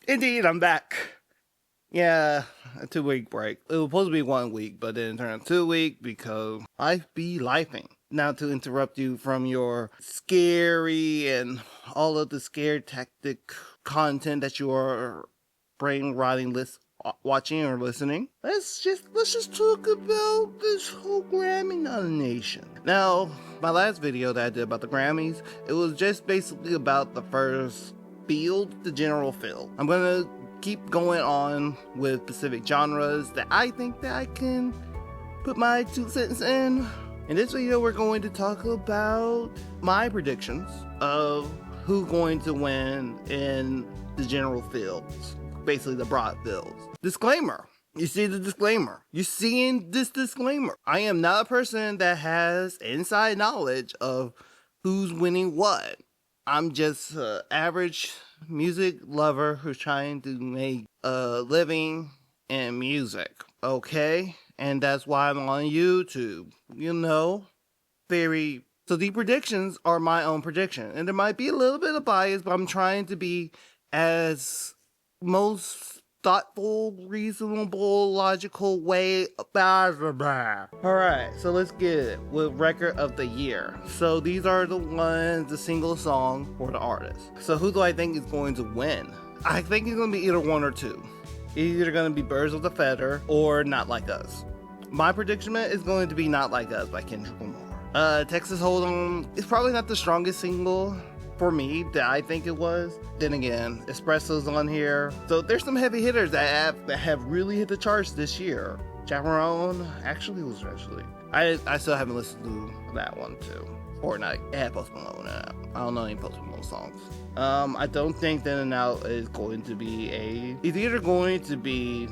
Indeed, I'm back. Yeah, a 2 week break. It was supposed to be 1 week, but then it turned 2 week because life be lifing. Now to interrupt you from your scary and all of the scare tactic content that you are brain rotting watching or listening. Let's just talk about this whole Grammy nomination. Now, my last video that I did about the Grammys, it was just basically about the first field, the general field. I'm gonna keep going on with specific genres that I think that I can put my 2 cents in. In this video, we're going to talk about my predictions of who's going to win in the general fields, basically the broad fields. Disclaimer. You see the disclaimer. You're seeing this disclaimer. I am not a person that has inside knowledge of who's winning what. I'm just an average music lover who's trying to make a living in music, okay? And that's why I'm on YouTube, So the predictions are my own prediction. And there might be a little bit of bias, but I'm trying to be as most thoughtful, reasonable, logical way. Alright, so let's get it with record of the year. So these are the single song for the artist. So who do I think is going to win? I think it's going to be either one or two. Either going to be Birds of a Feather or Not Like Us. My prediction is going to be Not Like Us by Kendrick Lamar. Texas Hold'em is probably not the strongest single for me that I think it was. Then again, Espresso's on here. So there's some heavy hitters that have really hit the charts this year. Chaperone I still haven't listened to that one too. Fortnite, it had Post Malone in it. I don't know any Post Malone songs. I don't think Then and Out is going to be it's either going to be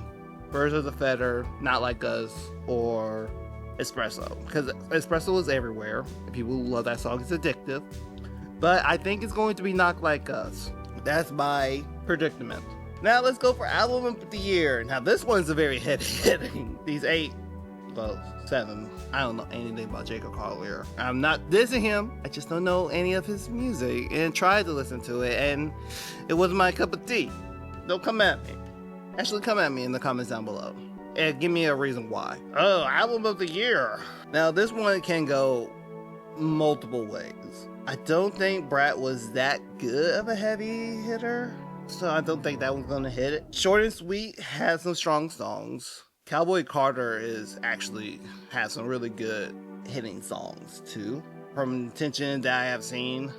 Birds of the Feather, Not Like Us, or Espresso. Because Espresso is everywhere. People who love that song. It's addictive. But I think it's going to be Not Like Us. That's my predicament. Now let's go for album of the year. Now this one's a very heavy hitting. These 7. I don't know anything about Jacob Collier. I'm not dissing him. I just don't know any of his music and tried to listen to it and it wasn't my cup of tea. Don't come at me. Actually come at me in the comments down below and give me a reason why. Oh, album of the year. Now this one can go multiple ways. I don't think Brat was that good of a heavy hitter, so I don't think that one's gonna hit it. Short and Sweet has some strong songs. Cowboy Carter has some really good hitting songs too. From Tension that I have seen,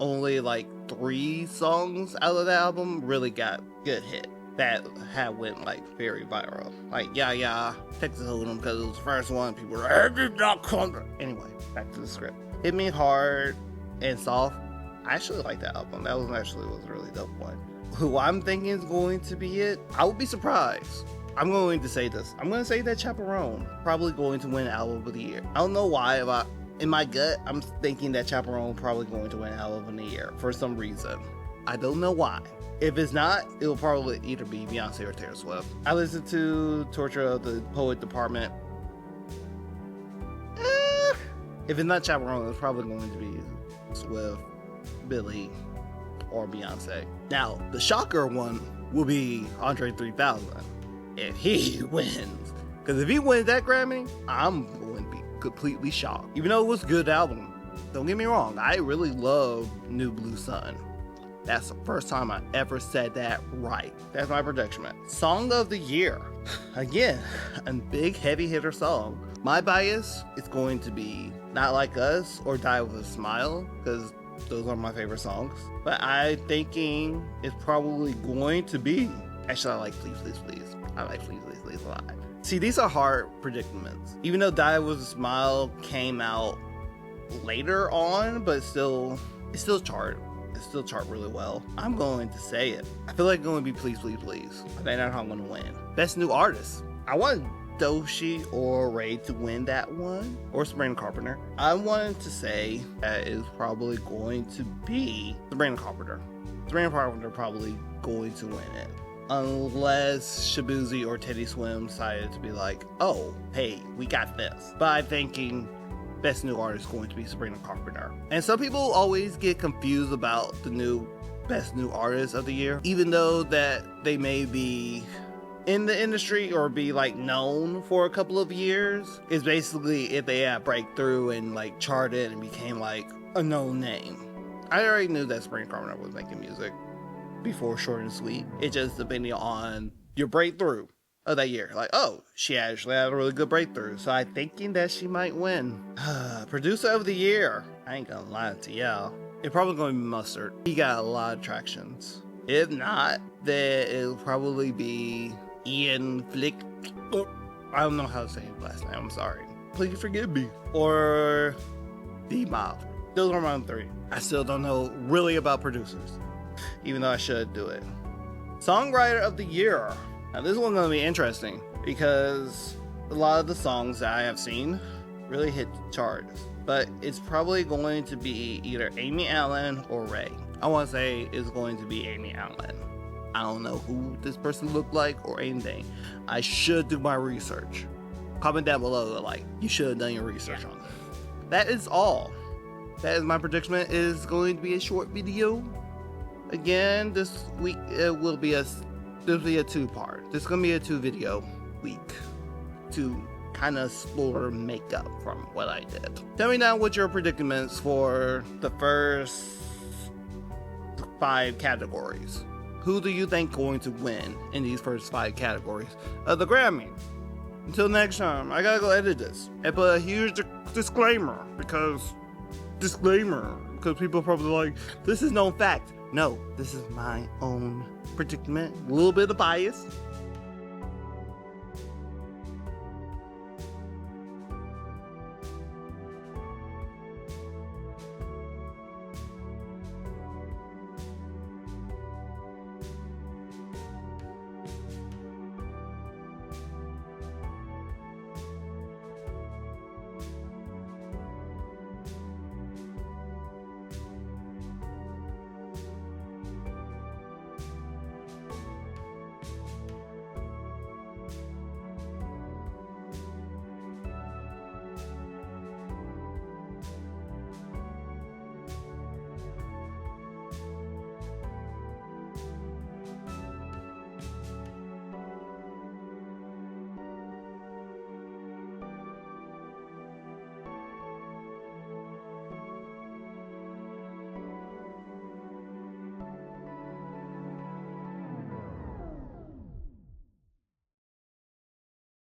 only like 3 songs out of the album really got good hit that went like very viral. Like Yeah, Texas Hold'em, because it was the first one. People were like, anyway, back to the script. Hit Me Hard and Soft. I actually like that album. That was a really dope one. Who I'm thinking is going to be it, I would be surprised. I'm going to say this. I'm going to say that Chaperone probably going to win Album of the Year. I don't know why, but in my gut, I'm thinking that Chaperone probably going to win Album of the Year for some reason. I don't know why. If it's not, it will probably either be Beyonce or Taylor Swift. I listened to Torture of the Poet Department. If it's not Chaperone, it's probably going to be Swift, Billie, or Beyonce. Now, the shocker one will be Andre 3000 if he wins. Because if he wins that Grammy, I'm going to be completely shocked. Even though it was a good album, don't get me wrong, I really love New Blue Sun. That's the first time I ever said that right. That's my prediction. Song of the year. Again, a big heavy hitter song. My bias is going to be Not Like Us or Die With a Smile, because those are my favorite songs. But I'm thinking it's probably going to be... Actually, I like Please Please Please. I like Please Please Please a lot. See, these are hard predicaments. Even though Die With a Smile came out later on, but it's still chart. It still chart really well. I'm going to say it. I feel like it's going to be Please Please Please. I think that's how I'm going to win. Best New Artist. I want Doechii or Ray to win that one, or Sabrina Carpenter. I wanted to say that is probably going to be Sabrina Carpenter. Sabrina Carpenter probably going to win it. Unless Shabuzi or Teddy Swim decided to be like, oh, hey, we got this. But I'm thinking Best New Artist is going to be Sabrina Carpenter. And some people always get confused about the new Best New Artist of the Year. Even though that they may be in the industry or be like known for a couple of years, it's basically if they had breakthrough and like charted and became like a known name. I already knew that Sabrina Carpenter was making music before Short and Sweet. It just depended on your breakthrough of that year. Like, oh, she actually had a really good breakthrough, so I'm thinking that she might win. Producer of the Year. I ain't gonna lie to y'all. It's probably gonna be Mustard. He got a lot of attractions. If not, then it'll probably be Ian Flick. I don't know how to say his last name. I'm sorry. Please forgive me. Or D-Mob. Those are my 3. I still don't know really about producers, even though I should do it. Songwriter of the Year. Now this one's gonna be interesting because a lot of the songs that I have seen really hit the charts, but it's probably going to be either Amy Allen or Ray. I want to say it's going to be Amy Allen. I don't know who this person looked like or anything. I should do my research. Comment down below, like, you should have done your research on that. That is all. That is my prediction. It is going to be a short video. Again, this week it will be a 2-part. This is going to be a 2-video week to kind of explore makeup from what I did. Tell me now what your predicaments for the first 5 categories. Who do you think going to win in these first 5 categories of the Grammy? Until next time, I gotta go edit this and put a huge disclaimer because people are probably like, this is no fact. No, this is my own predicament, a little bit of bias,